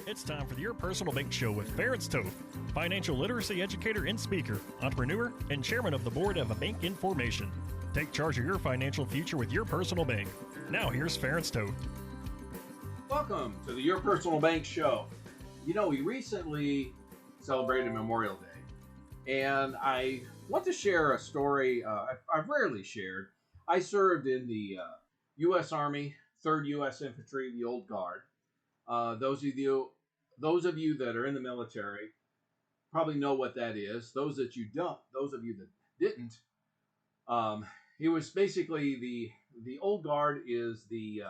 It's time for the Your Personal Bank Show with Ference Toth, financial literacy educator and speaker, entrepreneur, and chairman of the board of a bank in formation. Take charge of your financial future with your personal bank. Now here's Ference Toth. Welcome to the Your Personal Bank Show. You know, we recently celebrated Memorial Day, and I want to share a story I've rarely shared. I served in the U.S. Army, 3rd U.S. Infantry, the Old Guard. Those of you that are in the military probably know what that is. Those of you that didn't, it was basically the Old Guard is the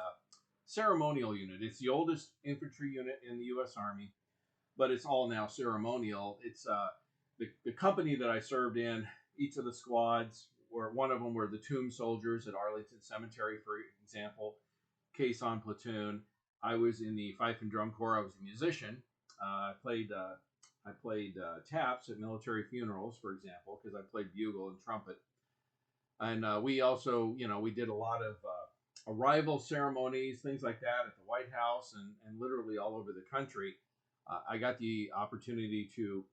ceremonial unit. It's the oldest infantry unit in the U.S. Army, but it's all now ceremonial. It's the company that I served in. Each of the squads, one of them were the tomb soldiers at Arlington Cemetery, for example. Caisson platoon. I was in the fife and drum corps. I was a musician. I played taps at military funerals, for example, because I played bugle and trumpet. And we also, we did a lot of arrival ceremonies, things like that at the White House and literally all over the country. I got the opportunity to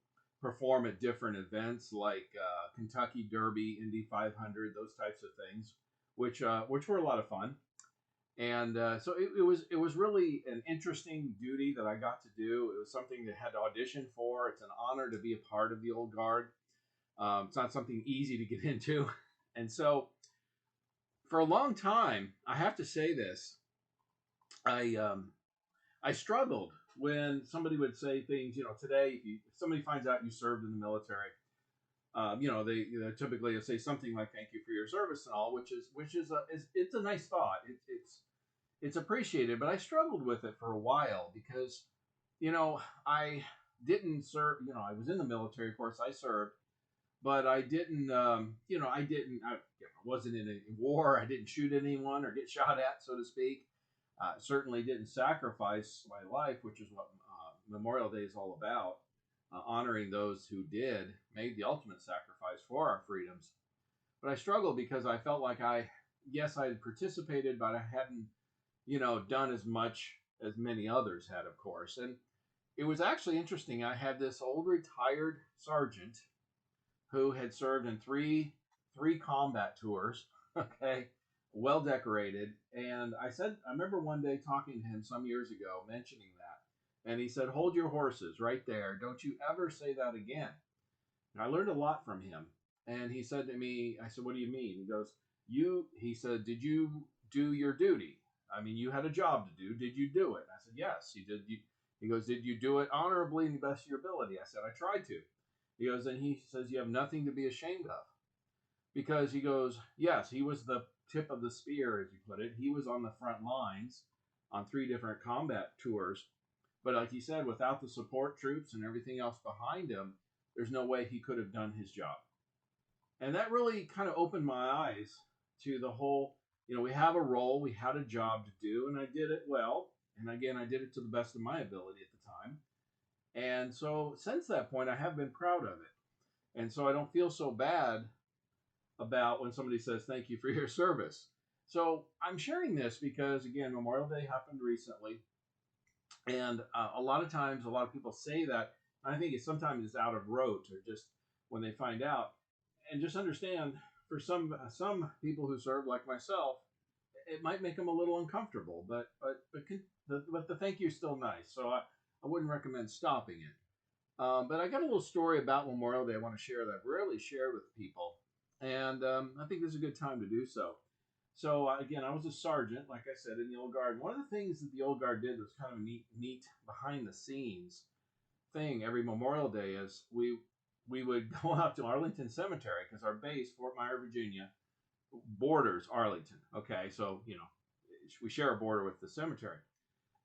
perform at different events like Kentucky Derby, Indy 500, those types of things, which were a lot of fun. And so it was really an interesting duty that I got to do. It was something that I had to audition for. It's an honor to be a part of the Old Guard. It's not something easy to get into. And so for a long time, I have to say this, I struggled when somebody would say things, today, if somebody finds out you served in the military, they typically say something like "Thank you for your service" and all, which is it's a nice thought. It's appreciated, but I struggled with it for a while because, I didn't serve. I was in the military, of course, I served, but I didn't. I wasn't in a war. I didn't shoot anyone or get shot at, so to speak. Certainly didn't sacrifice my life, which is what Memorial Day is all about. Honoring those who made the ultimate sacrifice for our freedoms. But I struggled because I felt like I had participated, but I hadn't, done as much as many others had, of course. And it was actually interesting. I had this old retired sergeant who had served in three combat tours, okay, well decorated. And I remember one day talking to him some years ago, mentioning that. And he said, "Hold your horses right there. Don't you ever say that again." And I learned a lot from him. And he said to me, I said, "What do you mean?" He goes, he said, "Did you do your duty? I mean, you had a job to do. Did you do it?" I said, "Yes." He did. He goes, "Did you do it honorably and the best of your ability?" I said, "I tried to." He goes, and he says, "You have nothing to be ashamed of." Because he goes, yes, he was the tip of the spear, as you put it. He was on the front lines on 3 different combat tours. But like he said, without the support troops and everything else behind him, there's no way he could have done his job. And that really kind of opened my eyes to the whole, we have a role, we had a job to do, and I did it well. And again, I did it to the best of my ability at the time. And so since that point, I have been proud of it. And so I don't feel so bad about when somebody says thank you for your service. So I'm sharing this because, again, Memorial Day happened recently. And a lot of times, a lot of people say that. I think sometimes it's out of rote or just when they find out. And just understand, for some people who serve like myself, it might make them a little uncomfortable. But the thank you is still nice. So I wouldn't recommend stopping it. But I got a little story about Memorial Day I want to share that I've rarely shared with people. And I think this is a good time to do so. So again, I was a sergeant, like I said, in the Old Guard. One of the things that the Old Guard did that was kind of neat behind the scenes thing every Memorial Day is we would go out to Arlington Cemetery because our base, Fort Myer, Virginia, borders Arlington. Okay, so we share a border with the cemetery,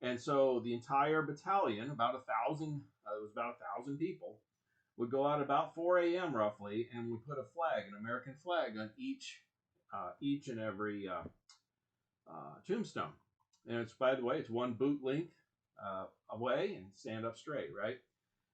and so the entire battalion, about 1,000, it was about 1,000 people, would go out about 4 a.m. roughly, and we put a flag, an American flag, on each and every tombstone. And it's, by the way, it's 1 boot length away and stand up straight, right?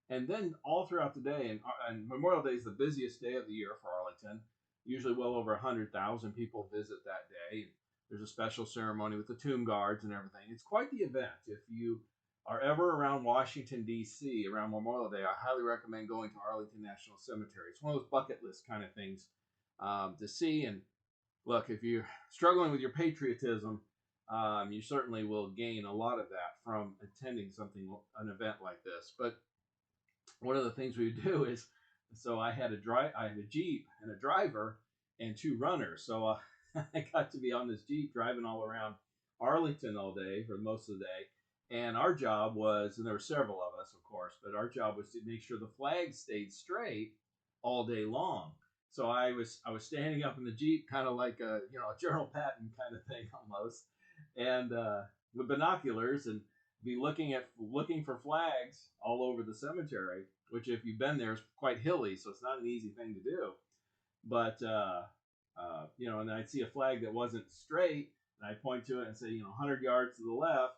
And then all throughout the day, and Memorial Day is the busiest day of the year for Arlington. Usually well over 100,000 people visit that day. There's a special ceremony with the tomb guards and everything. It's quite the event. If you are ever around Washington, D.C., around Memorial Day, I highly recommend going to Arlington National Cemetery. It's one of those bucket list kind of things to see. And look, if you're struggling with your patriotism, you certainly will gain a lot of that from attending an event like this. But one of the things we do is, so I had a Jeep and a driver and two runners. So I got to be on this Jeep driving all around Arlington all day for most of the day. And our job was, and there were several of us, of course, but our job was to make sure the flag stayed straight all day long. So I was standing up in the Jeep, kind of like a General Patton kind of thing almost, and with binoculars, and be looking for flags all over the cemetery. Which, if you've been there, is quite hilly, so it's not an easy thing to do. But and I'd see a flag that wasn't straight, and I'd point to it and say, 100 yards to the left,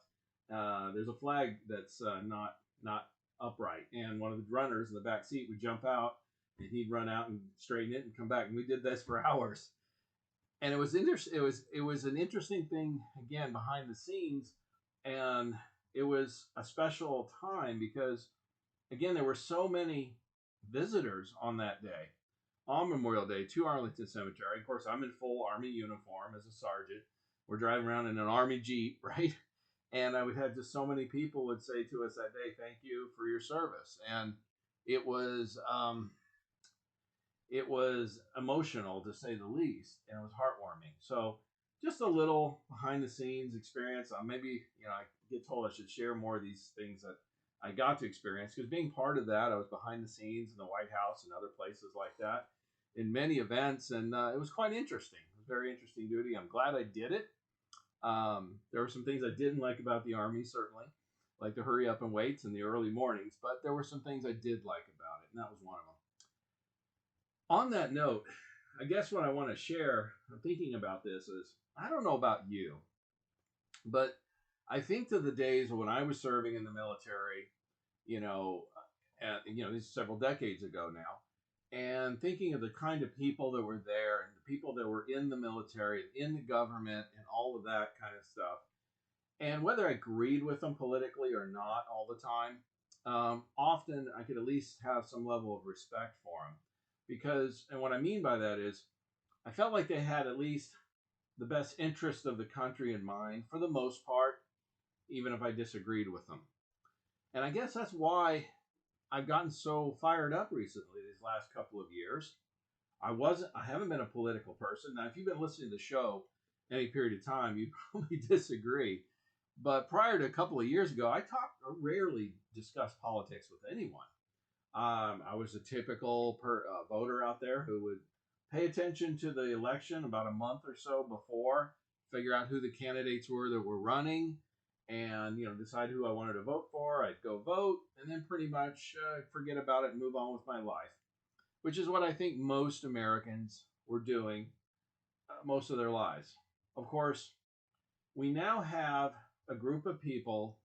there's a flag that's not upright. And one of the runners in the back seat would jump out, and he'd run out and straighten it and come back. And we did this for hours. And it was it was an interesting thing, again, behind the scenes, and it was a special time because, again, there were so many visitors on that day, on Memorial Day, to Arlington Cemetery. Of course, I'm in full Army uniform as a sergeant. We're driving around in an Army Jeep, right? And I would have just so many people would say to us that day, "Thank you for your service." And it was emotional, to say the least, and it was heartwarming. So just a little behind the scenes experience. Maybe I get told I should share more of these things that I got to experience, because being part of that, I was behind the scenes in the White House and other places like that in many events, and it was quite interesting. It was a very interesting duty. I'm glad I did it. There were some things I didn't like about the Army, certainly, like the hurry up and waits in the early mornings, but there were some things I did like about it, and that was one of them. On that note, I guess what I want to share, I'm thinking about this, is I don't know about you, but I think to the days when I was serving in the military, this is several decades ago now, and thinking of the kind of people that were there and the people that were in the military, in the government, and all of that kind of stuff, and whether I agreed with them politically or not all the time, often I could at least have some level of respect for them. Because, and what I mean by that is, I felt like they had at least the best interest of the country in mind for the most part, even if I disagreed with them. And I guess that's why I've gotten so fired up recently these last couple of years. I haven't been a political person. Now, if you've been listening to the show any period of time, you'd probably disagree. But prior to a couple of years ago, I rarely discussed politics with anyone. I was a typical voter out there who would pay attention to the election about a month or so before, figure out who the candidates were that were running, and decide who I wanted to vote for. I'd go vote, and then pretty much forget about it and move on with my life, which is what I think most Americans were doing most of their lives. Of course, we now have a group of people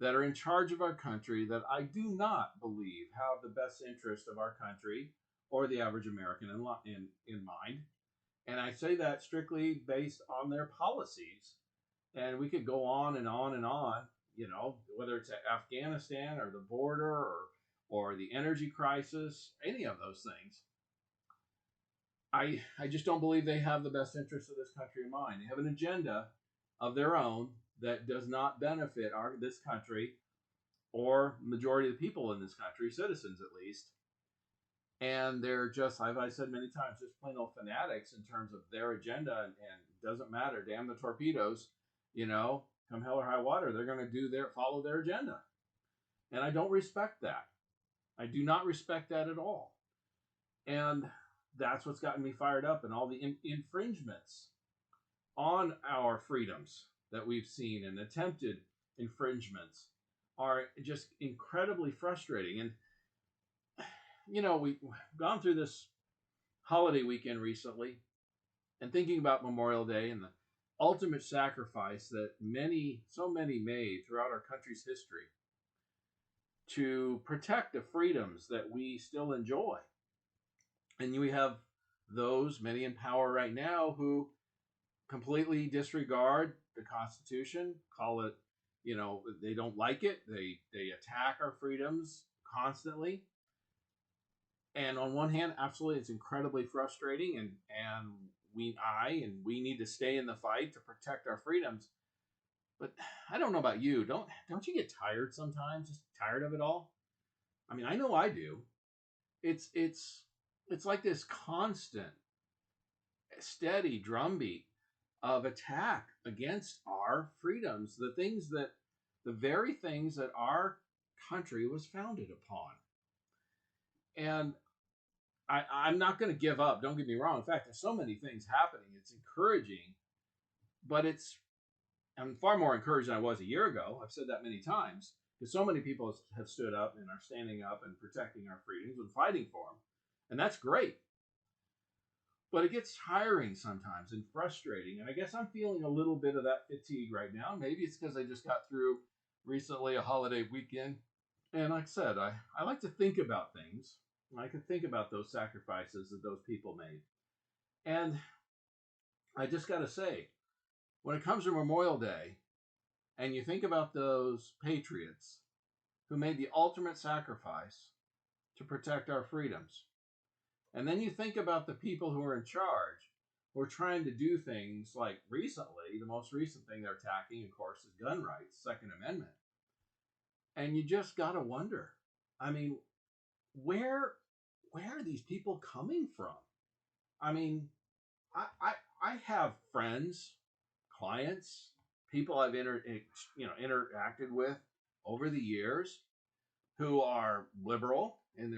that are in charge of our country that I do not believe have the best interest of our country or the average American in mind. And I say that strictly based on their policies. And we could go on and on and on, whether it's Afghanistan or the border or the energy crisis, any of those things. I just don't believe they have the best interest of this country in mind. They have an agenda of their own that does not benefit this country or majority of the people in this country, citizens at least. And they're just, as I said many times, just plain old fanatics in terms of their agenda, and it doesn't matter. Damn the torpedoes, come hell or high water, they're going to follow their agenda. And I don't respect that. I do not respect that at all. And that's what's gotten me fired up, and all the infringements on our freedoms that we've seen, and attempted infringements, are just incredibly frustrating. And we've gone through this holiday weekend recently, and thinking about Memorial Day and the ultimate sacrifice that so many made throughout our country's history to protect the freedoms that we still enjoy. And we have many in power right now, who completely disregard the Constitution, call it They don't like it. They attack our freedoms constantly. And on one hand, absolutely, it's incredibly frustrating, and we need to stay in the fight to protect our freedoms. But I don't know about you. Don't you get tired sometimes? Just tired of it all? I mean, I know I do. It's like this constant, steady drumbeat of attack against our freedoms, the very things that our country was founded upon. And I'm not going to give up. Don't get me wrong. In fact, there's so many things happening. It's encouraging, but I'm far more encouraged than I was a year ago. I've said that many times because so many people have stood up and are standing up and protecting our freedoms and fighting for them. And that's great. But it gets tiring sometimes and frustrating. And I guess I'm feeling a little bit of that fatigue right now. Maybe it's because I just got through recently a holiday weekend. And like I said, I like to think about things. I can think about those sacrifices that those people made. And I just got to say, when it comes to Memorial Day, and you think about those patriots who made the ultimate sacrifice to protect our freedoms, and then you think about the people who are in charge who are trying to do things like recently, the most recent thing they're attacking, of course, is gun rights, Second Amendment. And you just got to wonder, I mean, where are these people coming from? I mean, I have friends, clients, people I've interacted with over the years who are liberal and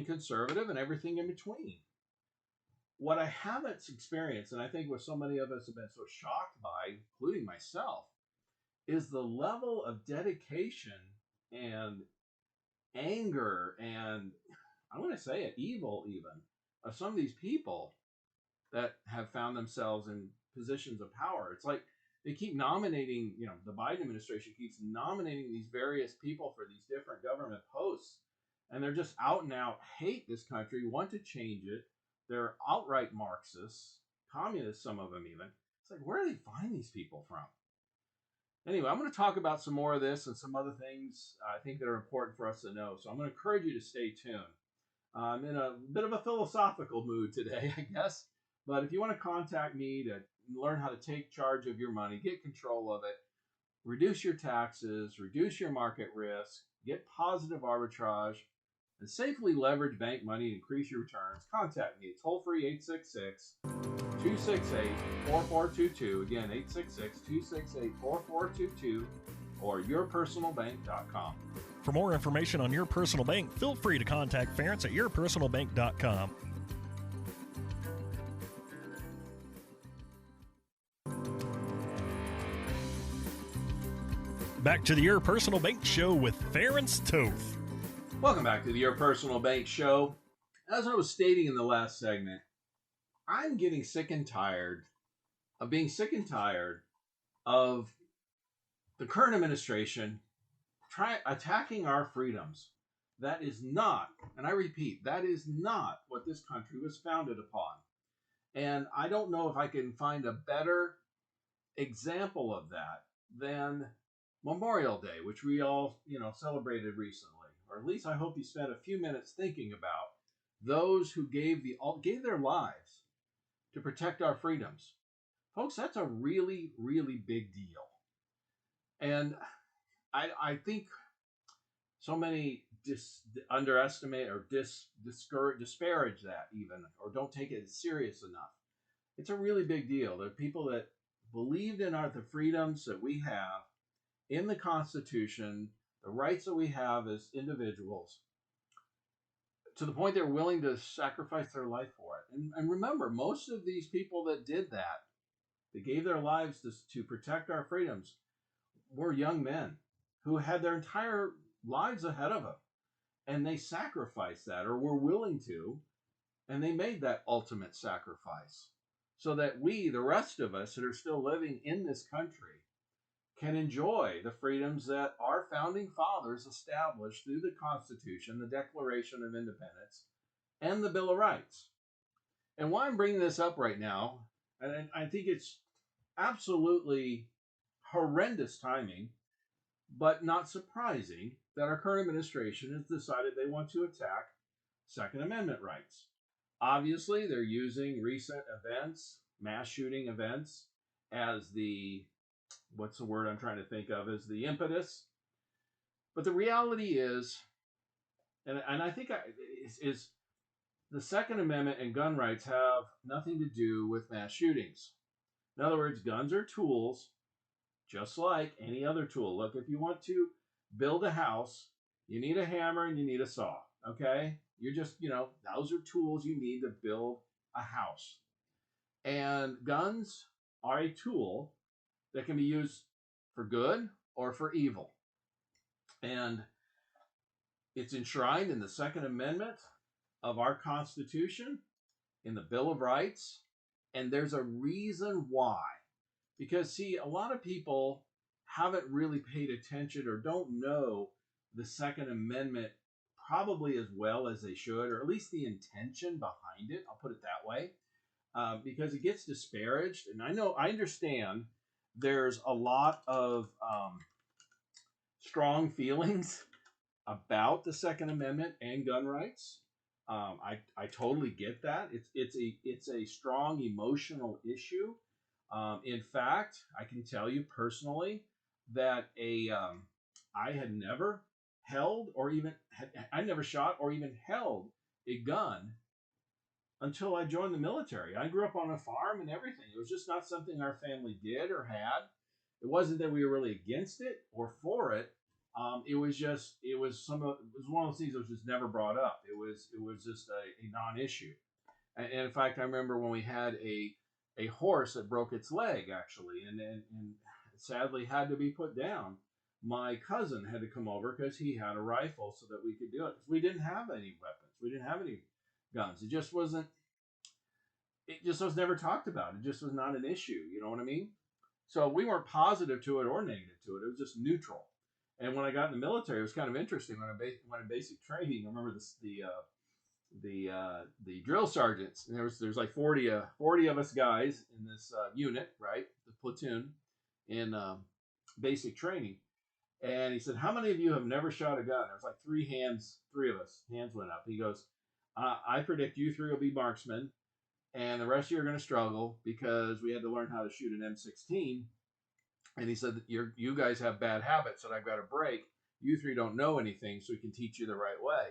conservative and everything in between. What I haven't experienced, and I think what so many of us have been so shocked by, including myself, is the level of dedication and anger and, I want to say it, evil even, of some of these people that have found themselves in positions of power. It's like they keep nominating, the Biden administration keeps nominating these various people for these different government posts, and they're just out and out hate this country, want to change it. They're outright Marxists, communists, some of them even. It's like, where do they find these people from? Anyway, I'm going to talk about some more of this and some other things I think that are important for us to know. So I'm going to encourage you to stay tuned. I'm in a bit of a philosophical mood today, I guess. But if you want to contact me to learn how to take charge of your money, get control of it, reduce your taxes, reduce your market risk, get positive arbitrage, and safely leverage bank money to increase your returns, contact me at toll-free 866-268-4422. Again, 866-268-4422 or yourpersonalbank.com. For more information on Your Personal Bank, feel free to contact Ference at yourpersonalbank.com. Back to the Your Personal Bank Show with Ference Toth. Welcome back to the Your Personal Bank Show. As I was stating in the last segment, I'm getting sick and tired of being sick and tired of the current administration attacking our freedoms. That is not, and I repeat, that is not what this country was founded upon. And I don't know if I can find a better example of that than Memorial Day, which we all, celebrated recently. Or at least I hope you spent a few minutes thinking about those who gave their lives to protect our freedoms. Folks, that's a really, really big deal. And I think so many underestimate or disparage that even, or don't take it serious enough. It's a really big deal. There are people that believed in the freedoms that we have in the Constitution, the rights that we have as individuals, to the point they're willing to sacrifice their life for it. And remember, most of these people that did that, that gave their lives to protect our freedoms, were young men who had their entire lives ahead of them. And they sacrificed that, or were willing to, and they made that ultimate sacrifice so that we, the rest of us that are still living in this country, can enjoy the freedoms that our founding fathers established through the Constitution, the Declaration of Independence, and the Bill of Rights. And why I'm bringing this up right now, and I think it's absolutely horrendous timing, but not surprising that our current administration has decided they want to attack Second Amendment rights. Obviously, they're using recent events, mass shooting events, as the what's the word I'm trying to think of as the impetus. But the reality is, and I think is the Second Amendment and gun rights have nothing to do with mass shootings. In other words, guns are tools just like any other tool. Look, if you want to build a house, you need a hammer and you need a saw. Okay? You're just, those are tools you need to build a house. And guns are a tool that can be used for good or for evil. And it's enshrined in the Second Amendment of our Constitution, in the Bill of Rights. And there's a reason why. Because, see, a lot of people haven't really paid attention or don't know the Second Amendment probably as well as they should, or at least the intention behind it. I'll put it that way. Because it gets disparaged. And I understand there's a lot of strong feelings about the Second Amendment and gun rights. I totally get that. It's a strong emotional issue. In fact, I can tell you personally that I had never held or even I never shot or even held a gun until I joined the military. I grew up on a farm and everything. It was just not something our family did or had. It wasn't that we were really against it or for it. It was one of those things that was just never brought up. It was just a non-issue. And in fact, I remember when we had a horse that broke its leg actually, and sadly had to be put down. My cousin had to come over because he had a rifle so that we could do it. We didn't have any weapons. We didn't have any guns. It just wasn't. It just was never talked about. It just was not an issue. You know what I mean? So we weren't positive to it or negative to it. It was just neutral. And when I got in the military, it was kind of interesting. When I went in basic training, I remember the drill sergeants. And there's like 40 of us guys in this unit, right? The platoon in basic training. And he said, "How many of you have never shot a gun?" There was like three of us. Hands went up. He goes, "I predict you three will be marksmen, and the rest of you are going to struggle because we had to learn how to shoot an M16." And he said that you guys have bad habits that I've got to break. You three don't know anything, so we can teach you the right way.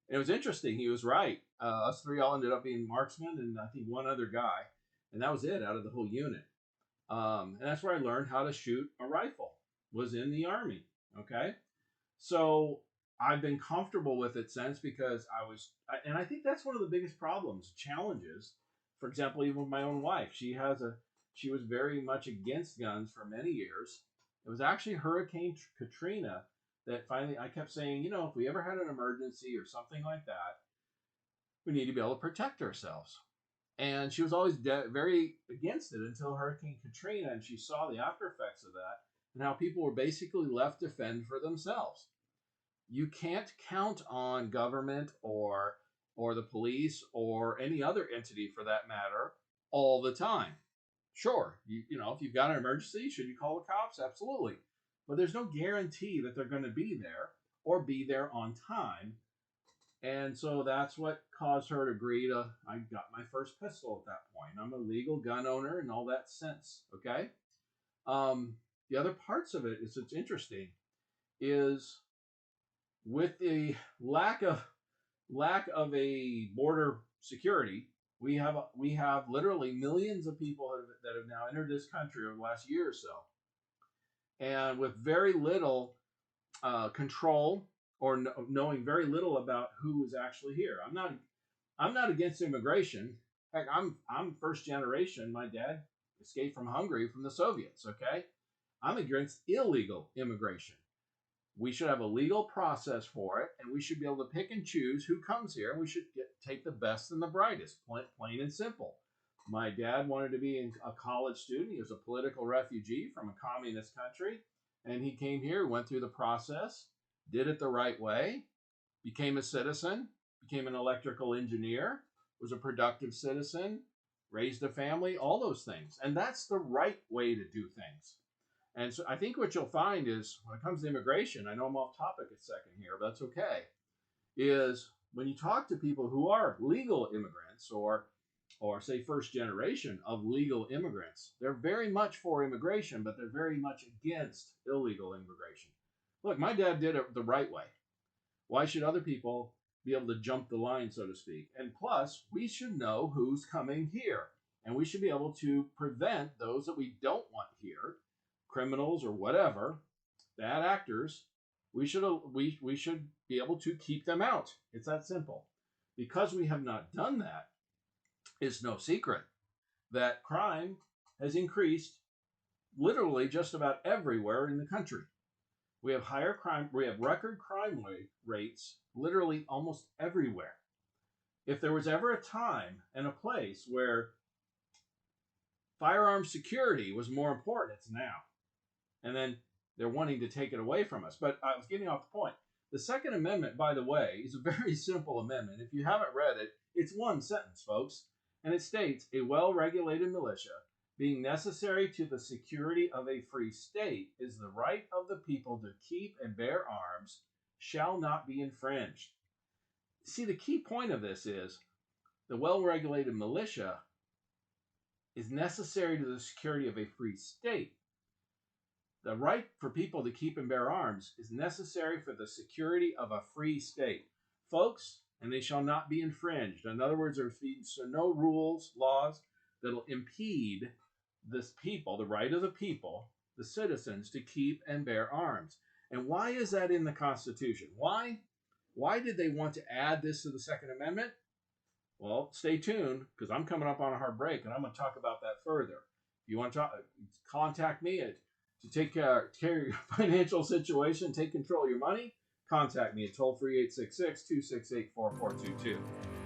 And it was interesting. He was right. Us three all ended up being marksmen, and I think one other guy, and that was it out of the whole unit. And that's where I learned how to shoot a rifle. Was in the Army. Okay, so I've been comfortable with it since because and I think that's one of the biggest problems, challenges. For example, even with my own wife, she was very much against guns for many years. It was actually Hurricane Katrina that finally I kept saying, if we ever had an emergency or something like that, we need to be able to protect ourselves. And she was always very against it until Hurricane Katrina, and she saw the after effects of that and how people were basically left to fend for themselves. You can't count on government or the police or any other entity for that matter all the time. Sure, if you've got an emergency, should you call the cops? Absolutely. But there's no guarantee that they're going to be there or be there on time. And so that's what caused her to agree I got my first pistol at that point. I'm a legal gun owner in all that sense, okay? The other parts of it is it's interesting is with the lack of a border security, we have literally millions of people that have now entered this country over the last year or so, and with very little control or knowing very little about who is actually here. I'm not against immigration. Heck, I'm first generation. My dad escaped from Hungary from the Soviets. Okay, I'm against illegal immigration. We should have a legal process for it, and we should be able to pick and choose who comes here, and we should take the best and the brightest, plain and simple. My dad wanted to be a college student. He was a political refugee from a communist country, and he came here, went through the process, did it the right way, became a citizen, became an electrical engineer, was a productive citizen, raised a family, all those things. And that's the right way to do things. And so I think what you'll find is when it comes to immigration, I know I'm off topic a second here, but that's okay, is when you talk to people who are legal immigrants or say first generation of legal immigrants, they're very much for immigration, but they're very much against illegal immigration. Look, my dad did it the right way. Why should other people be able to jump the line, so to speak? And plus, we should know who's coming here. And we should be able to prevent those that we don't want here, criminals or whatever, bad actors. We should be able to keep them out. It's that simple. Because we have not done that, it's no secret that crime has increased literally just about everywhere in the country. We have higher crime, we have record crime rates literally almost everywhere. If there was ever a time and a place where firearm security was more important, it's now. And then they're wanting to take it away from us. But I was getting off the point. The Second Amendment, by the way, is a very simple amendment. If you haven't read it, it's one sentence, folks. And it states, a well-regulated militia, being necessary to the security of a free state, is the right of the people to keep and bear arms, shall not be infringed. See, the key point of this is the well-regulated militia is necessary to the security of a free state. The right for people to keep and bear arms is necessary for the security of a free state. Folks, and they shall not be infringed. In other words, there's no rules, laws that will impede this people, the right of the people, the citizens, to keep and bear arms. And why is that in the Constitution? Why did they want to add this to the Second Amendment? Well, stay tuned, because I'm coming up on a hard break, and I'm going to talk about that further. If you want to contact me to take care of your financial situation, take control of your money, contact me at toll-free 866-268-4422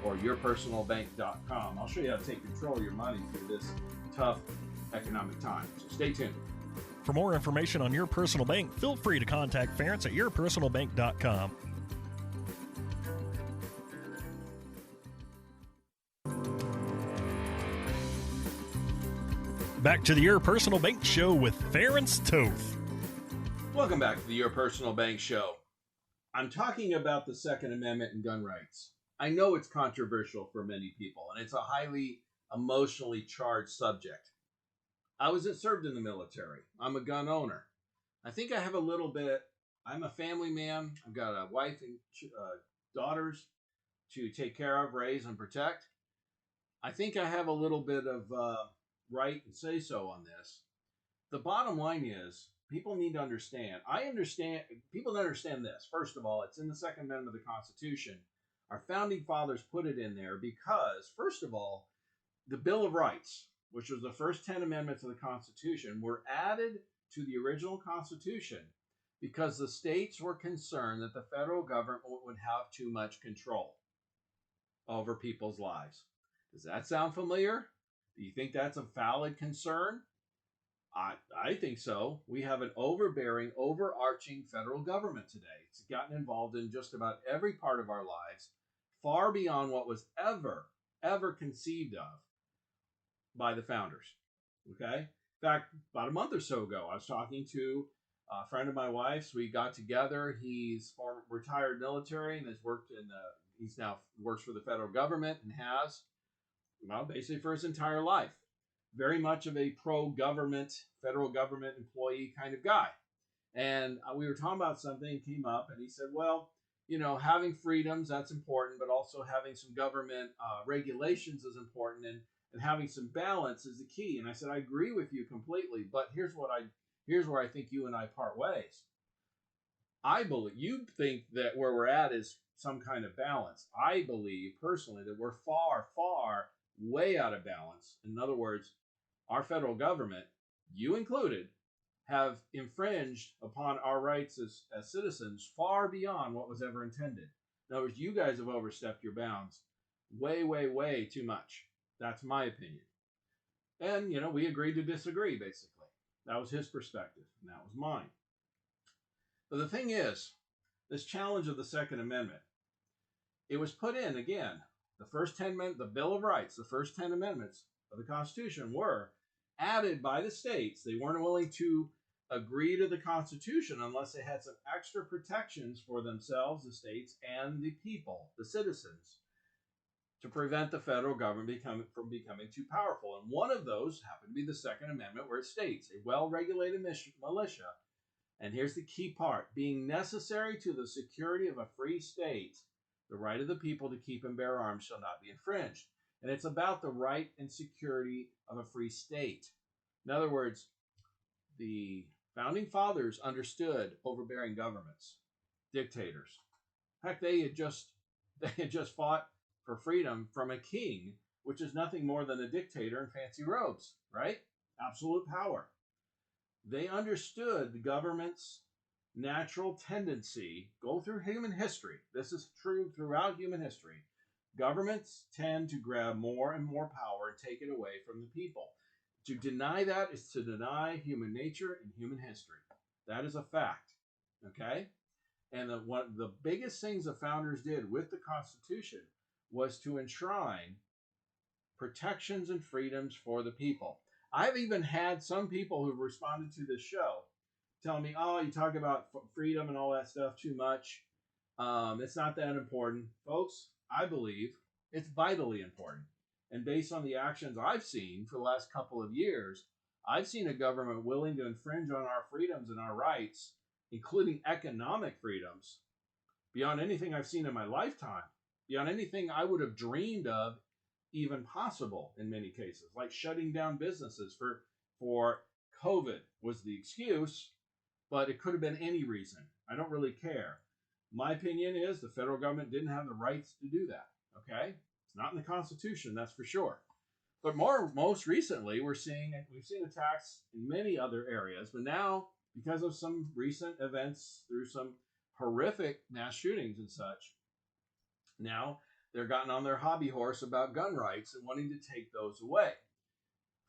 or yourpersonalbank.com. I'll show you how to take control of your money through this tough economic time. So stay tuned. For more information on Your Personal Bank, feel free to contact Ference at yourpersonalbank.com. Back to the Your Personal Bank Show with Ference Toth. Welcome back to the Your Personal Bank Show. I'm talking about the Second Amendment and gun rights. I know it's controversial for many people, and it's a highly emotionally charged subject. I was served in the military. I'm a gun owner. I think I have a little bit. I'm a family man. I've got a wife and daughters to take care of, raise, and protect. I think I have a little bit of right and say so on this. The bottom line is, people need to understand. People don't understand this. First of all, it's in the Second Amendment of the Constitution. Our founding fathers put it in there because, first of all, the Bill of Rights, which was the first 10 amendments of the Constitution, were added to the original Constitution because the states were concerned that the federal government would have too much control over people's lives. Does that sound familiar? Do you think that's a valid concern? I think so. We have an overbearing, overarching federal government today. It's gotten involved in just about every part of our lives, far beyond what was ever conceived of by the founders. Okay? In fact, about a month or so ago, I was talking to a friend of my wife's. We got together. He's former retired military and has worked he's now works for the federal government and has, well, basically for his entire life. Very much of a pro-government, federal government employee kind of guy. And we were talking about something, came up, and he said, well, having freedoms, that's important, but also having some government regulations is important, and having some balance is the key. And I said, I agree with you completely, but here's where I think you and I part ways. I believe, you think that where we're at is some kind of balance. I believe, personally, that we're far, far, way out of balance. In other words, our federal government, you included, have infringed upon our rights as citizens far beyond what was ever intended. In other words, you guys have overstepped your bounds way, way, way too much. That's my opinion. And, we agreed to disagree, basically. That was his perspective, and that was mine. But the thing is, this challenge of the Second Amendment, it was put in, again, the Bill of Rights, the first 10 amendments of the Constitution were added by the states. They weren't willing to agree to the Constitution unless they had some extra protections for themselves, the states, and the people, the citizens, to prevent the federal government from becoming too powerful. And one of those happened to be the Second Amendment, where it states a well-regulated militia, and here's the key part, being necessary to the security of a free state, the right of the people to keep and bear arms shall not be infringed. And it's about the right and security of a free state. In other words, the founding fathers understood overbearing governments, dictators. Heck, they had just fought for freedom from a king, which is nothing more than a dictator in fancy robes, right? Absolute power. They understood the government's natural tendency. Go through human history. This is true throughout human history. Governments tend to grab more and more power and take it away from the people. To deny that is to deny human nature and human history. That is a fact. Okay? And one of the biggest things the founders did with the Constitution was to enshrine protections and freedoms for the people. I've even had some people who've responded to this show tell me, oh, you talk about freedom and all that stuff too much. It's not that important. Folks, I believe it's vitally important. And based on the actions I've seen for the last couple of years, I've seen a government willing to infringe on our freedoms and our rights, including economic freedoms, beyond anything I've seen in my lifetime, beyond anything I would have dreamed of even possible in many cases, like shutting down businesses for COVID was the excuse, but it could have been any reason. I don't really care. My opinion is the federal government didn't have the rights to do that, okay? It's not in the Constitution, that's for sure. But most recently, we've seen attacks in many other areas, but now, because of some recent events through some horrific mass shootings and such, now they're gotten on their hobby horse about gun rights and wanting to take those away.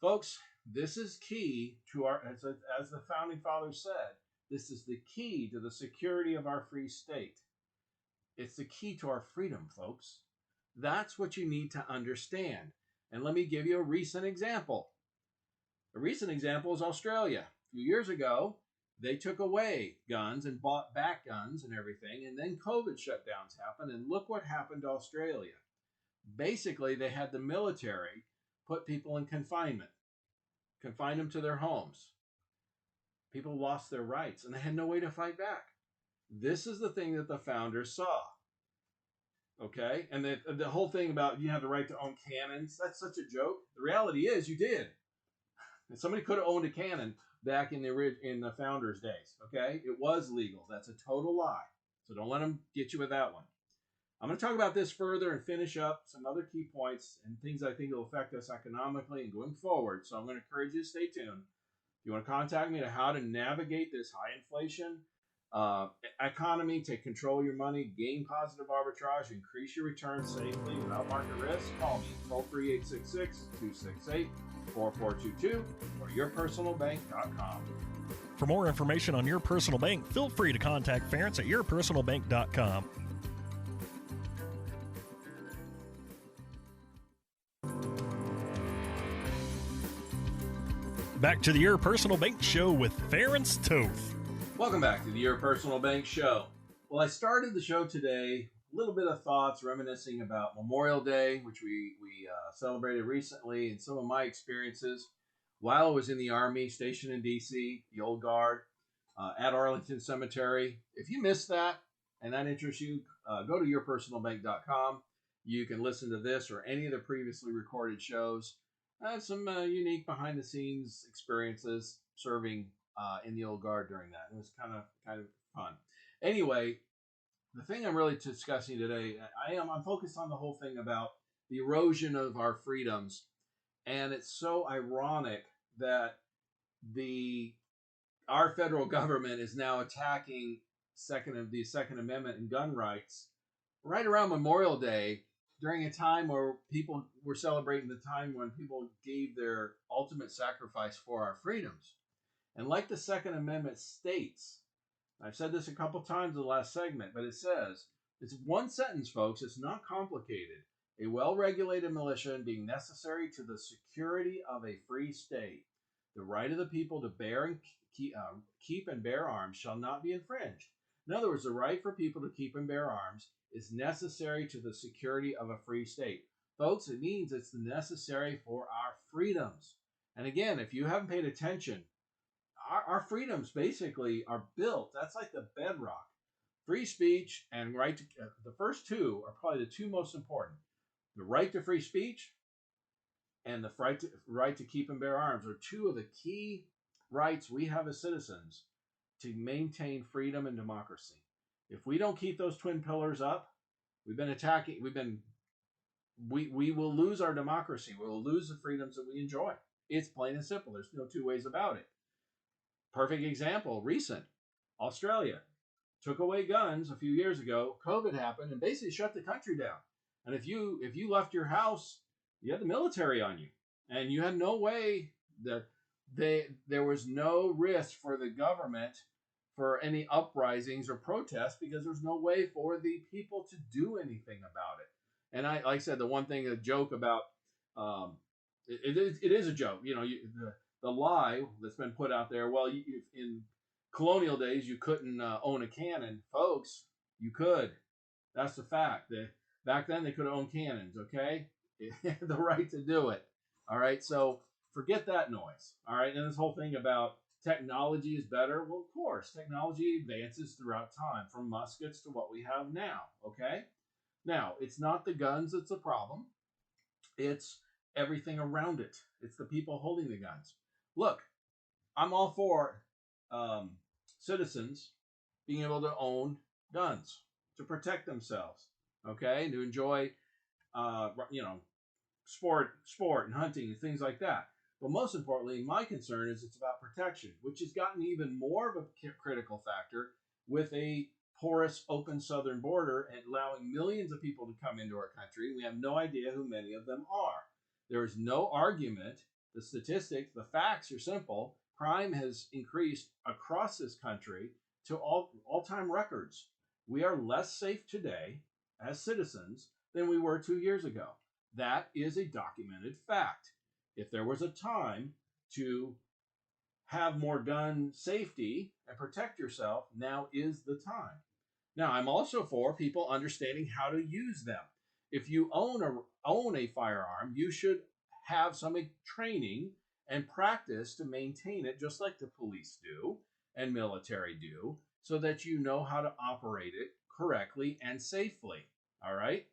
Folks, this is key to our, as the founding fathers said, this is the key to the security of our free state. It's the key to our freedom, folks. That's what you need to understand. And let me give you a recent example. A recent example is Australia. A few years ago, they took away guns and bought back guns and everything, and then COVID shutdowns happened, and look what happened to Australia. Basically, they had the military put people in confinement, confine them to their homes. People lost their rights, and they had no way to fight back. This is the thing that the founders saw. Okay? And the whole thing about you have the right to own cannons, that's such a joke. The reality is you did. And somebody could have owned a cannon back in the founders' days. Okay? It was legal. That's a total lie. So don't let them get you with that one. I'm going to talk about this further and finish up some other key points and things I think will affect us economically and going forward. So I'm going to encourage you to stay tuned. If you want to contact me to how to navigate this high inflation economy, take control of your money, gain positive arbitrage, increase your returns safely without market risk, call me toll-free 866-268-4422 or yourpersonalbank.com. For more information on Your Personal Bank, feel free to contact Ference at yourpersonalbank.com. Back to the Your Personal Bank Show with Ference Toth. Welcome back to the Your Personal Bank Show. Well, I started the show today, a little bit of thoughts reminiscing about Memorial Day, which we celebrated recently, and some of my experiences while I was in the Army, stationed in D.C., the Old Guard, at Arlington Cemetery. If you missed that and that interests you, go to yourpersonalbank.com. You can listen to this or any of the previously recorded shows. I have some unique behind-the-scenes experiences serving in the Old Guard during that. It was kind of fun. Anyway, the thing I'm really discussing today, I'm focused on the whole thing about the erosion of our freedoms, and it's so ironic that our federal government is now attacking the Second Amendment and gun rights right around Memorial Day, during a time where people were celebrating the time when people gave their ultimate sacrifice for our freedoms. And like the Second Amendment states, I've said this a couple times in the last segment, but it says, it's one sentence, folks, it's not complicated. A well-regulated militia being necessary to the security of a free state. The right of the people to bear and keep and bear arms shall not be infringed. In other words, the right for people to keep and bear arms is necessary to the security of a free state. Folks, it means it's necessary for our freedoms. And again, if you haven't paid attention, our freedoms basically are built. That's like the bedrock. Free speech and right to, the first two are probably the two most important. The right to free speech and the right to keep and bear arms are two of the key rights we have as citizens to maintain freedom and democracy. If we don't keep those twin pillars up, we will lose our democracy. We will lose the freedoms that we enjoy. It's plain and simple. There's no two ways about it. Perfect example, recent. Australia took away guns a few years ago. COVID happened and basically shut the country down. And if you left your house, you had the military on you, and you had no way that there was no risk for the government for any uprisings or protests because there's no way for the people to do anything about it. And like I said, the one thing, a joke about it is a joke. The lie that's been put out there. Well, in colonial days, you couldn't own a cannon, folks. You could. That's the fact. Back then, they could have owned cannons. Okay, they had the right to do it. All right, so forget that noise. All right, and this whole thing about technology is better. Well, of course, technology advances throughout time, from muskets to what we have now. Okay, now it's not the guns that's the problem. It's everything around it. It's the people holding the guns. Look, I'm all for citizens being able to own guns to protect themselves, okay, to enjoy, sport and hunting and things like that. But most importantly, my concern is it's about protection, which has gotten even more of a critical factor with a porous, open southern border and allowing millions of people to come into our country. We have no idea who many of them are. There is no argument. The statistics, the facts are simple. Crime has increased across this country to all-time records. We are less safe today as citizens than we were 2 years ago. That is a documented fact. If there was a time to have more gun safety and protect yourself, now is the time. Now, I'm also for people understanding how to use them. If you own a firearm, you should have some training and practice to maintain it, just like the police do and military do, so that you know how to operate it correctly and safely. All right?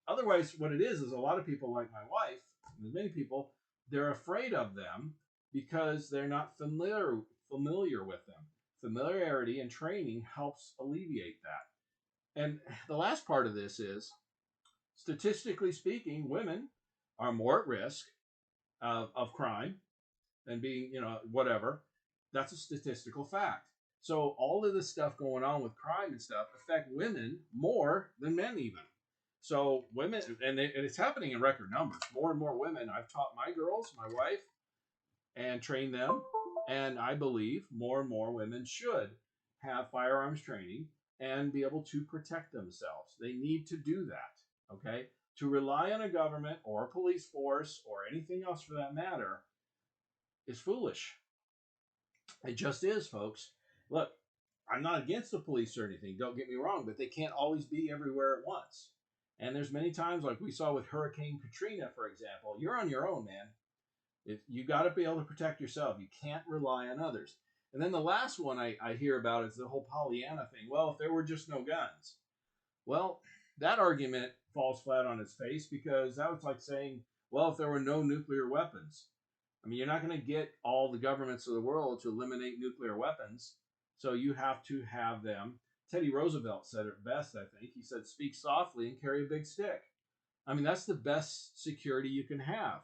Otherwise, what it is a lot of people like my wife, and many people, they're afraid of them because they're not familiar with them. Familiarity and training helps alleviate that. And the last part of this is, statistically speaking, women are more at risk of crime and being, whatever. That's a statistical fact. So all of this stuff going on with crime and stuff affect women more than men even. So women, and it's happening in record numbers. More and more women. I've taught my girls, my wife, and trained them. And I believe more and more women should have firearms training and be able to protect themselves. They need to do that, okay? To rely on a government or a police force or anything else for that matter is foolish. It just is, folks. Look, I'm not against the police or anything, don't get me wrong, but they can't always be everywhere at once. And there's many times, like we saw with Hurricane Katrina, for example, you're on your own, man. If you got to be able to protect yourself. You can't rely on others. And then the last one I hear about is the whole Pollyanna thing. Well, if there were just no guns. Well, that argument falls flat on its face, because that was like saying, well, if there were no nuclear weapons. I mean, you're not going to get all the governments of the world to eliminate nuclear weapons. So you have to have them. Teddy Roosevelt said it best, I think. He said, speak softly and carry a big stick. I mean, that's the best security you can have.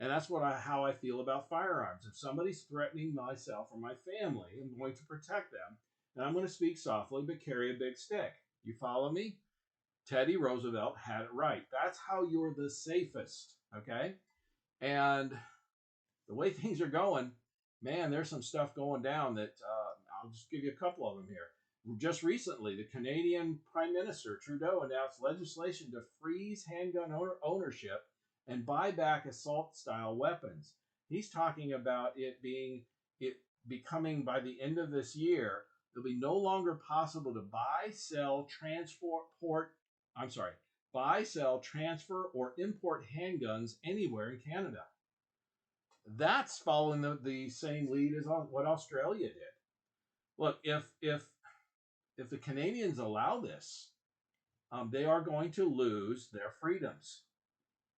And that's how I feel about firearms. If somebody's threatening myself or my family, I'm going to protect them. And I'm going to speak softly, but carry a big stick. You follow me? Teddy Roosevelt had it right. That's how you're the safest, okay? And the way things are going, man, there's some stuff going down that I'll just give you a couple of them here. Just recently, the Canadian Prime Minister Trudeau announced legislation to freeze handgun ownership and buy back assault-style weapons. He's talking about it becoming by the end of this year, it'll be no longer possible to buy, sell, transfer, or import handguns anywhere in Canada. That's following the same lead as what Australia did. Look, if the Canadians allow this, they are going to lose their freedoms,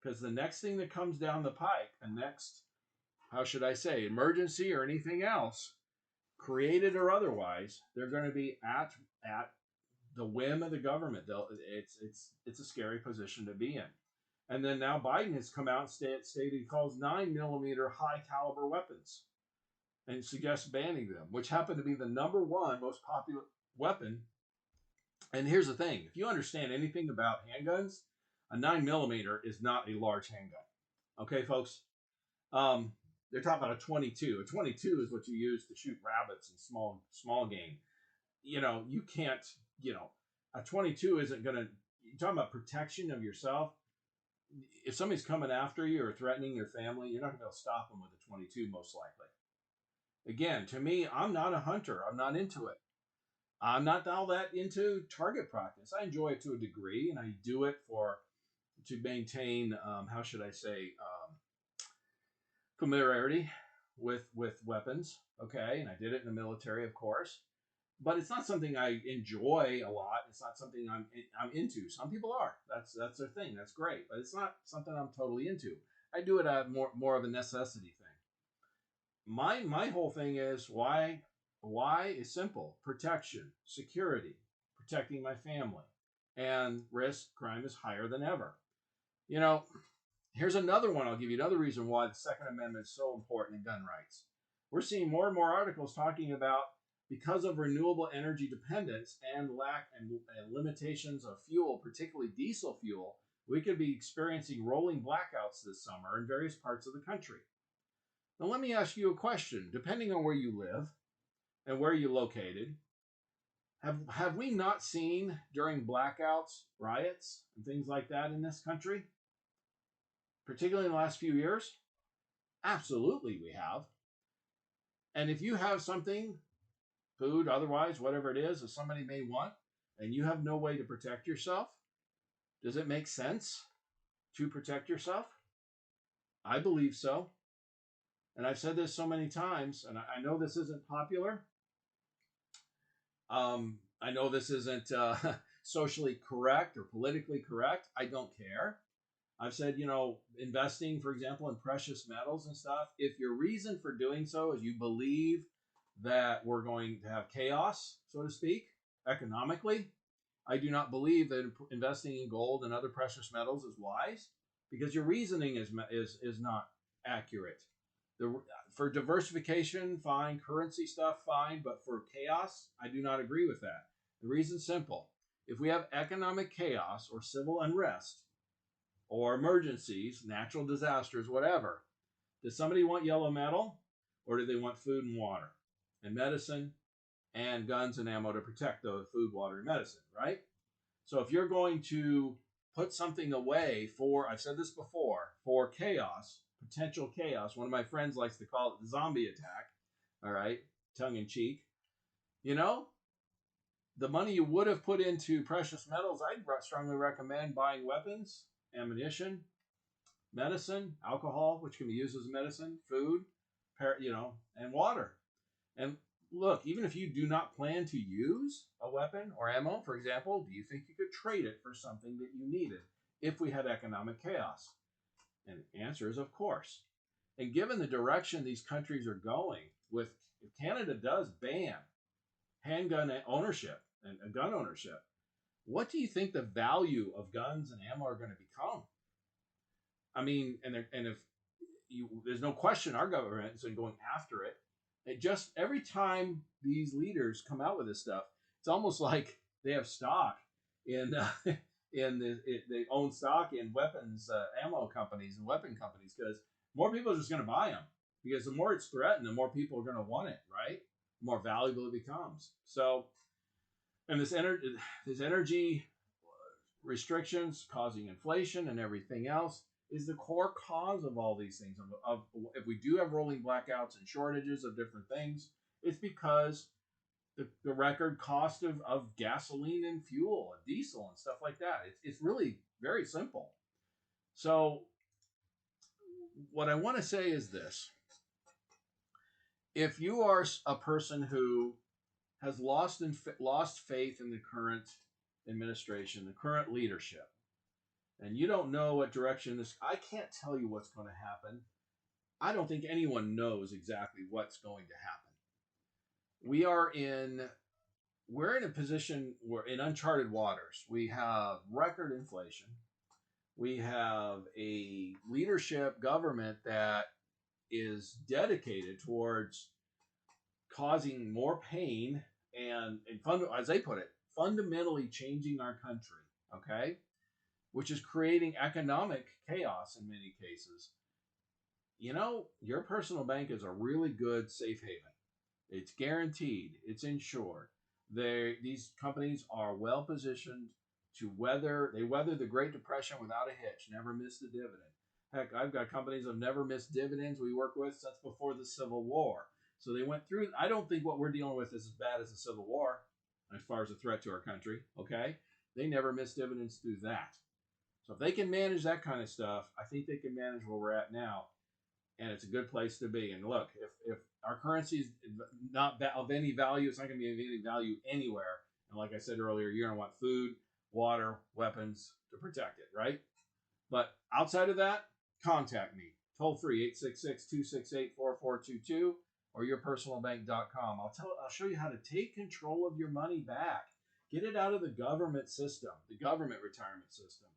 because the next thing that comes down the pike, the next, how should I say, emergency or anything else, created or otherwise, they're going to be at the whim of the government. It's a scary position to be in. And then now Biden has come out and stated he calls 9mm high caliber weapons and suggests banning them, which happen to be the number one most popular weapon. And here's the thing: if you understand anything about handguns, a 9mm is not a large handgun. Okay, folks. They're talking about a 22. A 22 is what you use to shoot rabbits and small game. You can't. A 22 isn't gonna. You're talking about protection of yourself. If somebody's coming after you or threatening your family, you're not gonna be able to stop them with a 22, most likely. Again, to me, I'm not a hunter. I'm not into it. I'm not all that into target practice. I enjoy it to a degree, and I do it to maintain, how should I say, familiarity with weapons. Okay, and I did it in the military, of course. But it's not something I enjoy a lot. It's not something I'm into. Some people are. That's their thing. That's great. But it's not something I'm totally into. I do it at more of a necessity thing. My whole thing is why is simple: protection, security, protecting my family, and crime is higher than ever. Here's another one. I'll give you another reason why the Second Amendment is so important in gun rights. We're seeing more and more articles talking about, because of renewable energy dependence and lack and limitations of fuel, particularly diesel fuel, we could be experiencing rolling blackouts this summer in various parts of the country. Now, let me ask you a question. Depending on where you live and where you're located, have we not seen during blackouts riots and things like that in this country? Particularly in the last few years? Absolutely, we have. And if you have something, food, otherwise, whatever it is that somebody may want, and you have no way to protect yourself, does it make sense to protect yourself? I believe so. And I've said this so many times, and I know this isn't popular. I know this isn't socially correct or politically correct. I don't care. I've said, investing, for example, in precious metals and stuff, if your reason for doing so is you believe that we're going to have chaos, so to speak, economically, I do not believe that investing in gold and other precious metals is wise, because your reasoning is not accurate. For diversification, fine. Currency stuff, fine. But for chaos, I do not agree with that. The reason's simple. If we have economic chaos or civil unrest or emergencies, natural disasters, whatever, does somebody want yellow metal, or do they want food and water and medicine and guns and ammo to protect the food, water, and medicine, right? So if you're going to put something away for, I've said this before, for chaos, potential chaos, one of my friends likes to call it the zombie attack, all right, tongue in cheek, the money you would have put into precious metals, I'd strongly recommend buying weapons, ammunition, medicine, alcohol, which can be used as medicine, food, and water. And look, even if you do not plan to use a weapon or ammo, for example, do you think you could trade it for something that you needed if we had economic chaos? And the answer is, of course. And given the direction these countries are going, if Canada does ban handgun ownership and gun ownership, what do you think the value of guns and ammo are going to become? I mean, and if there's no question our government is going after it. It just, every time these leaders come out with this stuff, it's almost like they have stock in they own stock in weapons, ammo companies and weapon companies, because more people are just going to buy them, because the more it's threatened, the more people are going to want it, right? The more valuable it becomes. So, and this energy restrictions causing inflation and everything else, is the core cause of all these things. Of if we do have rolling blackouts and shortages of different things, it's because the record cost of gasoline and fuel and diesel and stuff like that. It's really very simple. So what I want to say is this. If you are a person who has lost faith in the current administration, the current leadership, and you don't know what direction I can't tell you what's going to happen. I don't think anyone knows exactly what's going to happen. We're in a position, we're in uncharted waters. We have record inflation. We have a leadership government that is dedicated towards causing more pain and as they put it, fundamentally changing our country, okay? Which is creating economic chaos in many cases. You know, your personal bank is a really good safe haven. It's guaranteed. It's insured. These companies are well positioned to weather the Great Depression without a hitch, never missed a dividend. Heck, I've got companies that have never missed dividends we work with since before the Civil War. So they went through. I don't think what we're dealing with is as bad as the Civil War as far as a threat to our country, okay? They never missed dividends through that. So if they can manage that kind of stuff, I think they can manage where we're at now. And it's a good place to be. And look, if our currency is not of any value, it's not going to be of any value anywhere. And like I said earlier, you're going to want food, water, weapons to protect it, right? But outside of that, contact me. Toll free, 866-268-4422 or yourpersonalbank.com. I'll show you how to take control of your money back. Get it out of the government system, the government retirement system.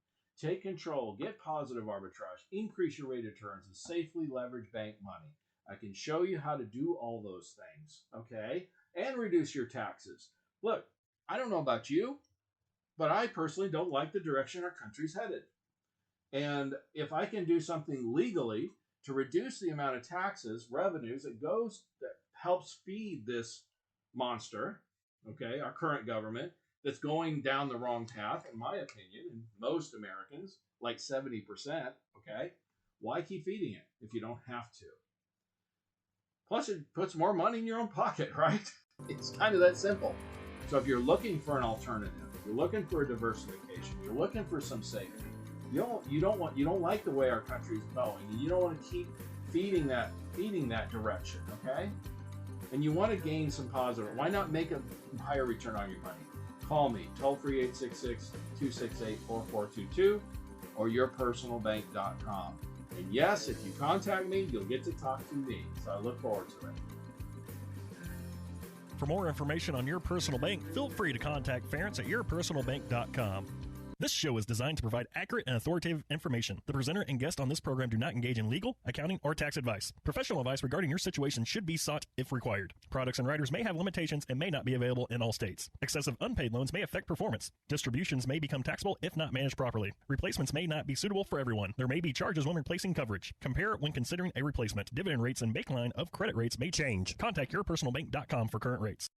Take control, get positive arbitrage, increase your rate of returns, and safely leverage bank money. I can show you how to do all those things, okay? And reduce your taxes. Look, I don't know about you, but I personally don't like the direction our country's headed. And if I can do something legally to reduce the amount of taxes, revenues that helps feed this monster, okay, our current government, that's going down the wrong path, in my opinion, and most Americans, like 70%, okay? Why keep feeding it if you don't have to? Plus, it puts more money in your own pocket, right? It's kind of that simple. So if you're looking for an alternative, if you're looking for a diversification, you're looking for some safety, you don't like the way our country's going, and you don't want to keep feeding that direction, okay? And you want to gain some positive. Why not make a higher return on your money? Call me, toll free 866-268-4422 or yourpersonalbank.com. And yes, if you contact me, you'll get to talk to me. So I look forward to it. For more information on Your Personal Bank, feel free to contact Ference at yourpersonalbank.com. This show is designed to provide accurate and authoritative information. The presenter and guest on this program do not engage in legal, accounting, or tax advice. Professional advice regarding your situation should be sought if required. Products and riders may have limitations and may not be available in all states. Excessive unpaid loans may affect performance. Distributions may become taxable if not managed properly. Replacements may not be suitable for everyone. There may be charges when replacing coverage. Compare when considering a replacement. Dividend rates and baseline of credit rates may change. Contact yourpersonalbank.com for current rates.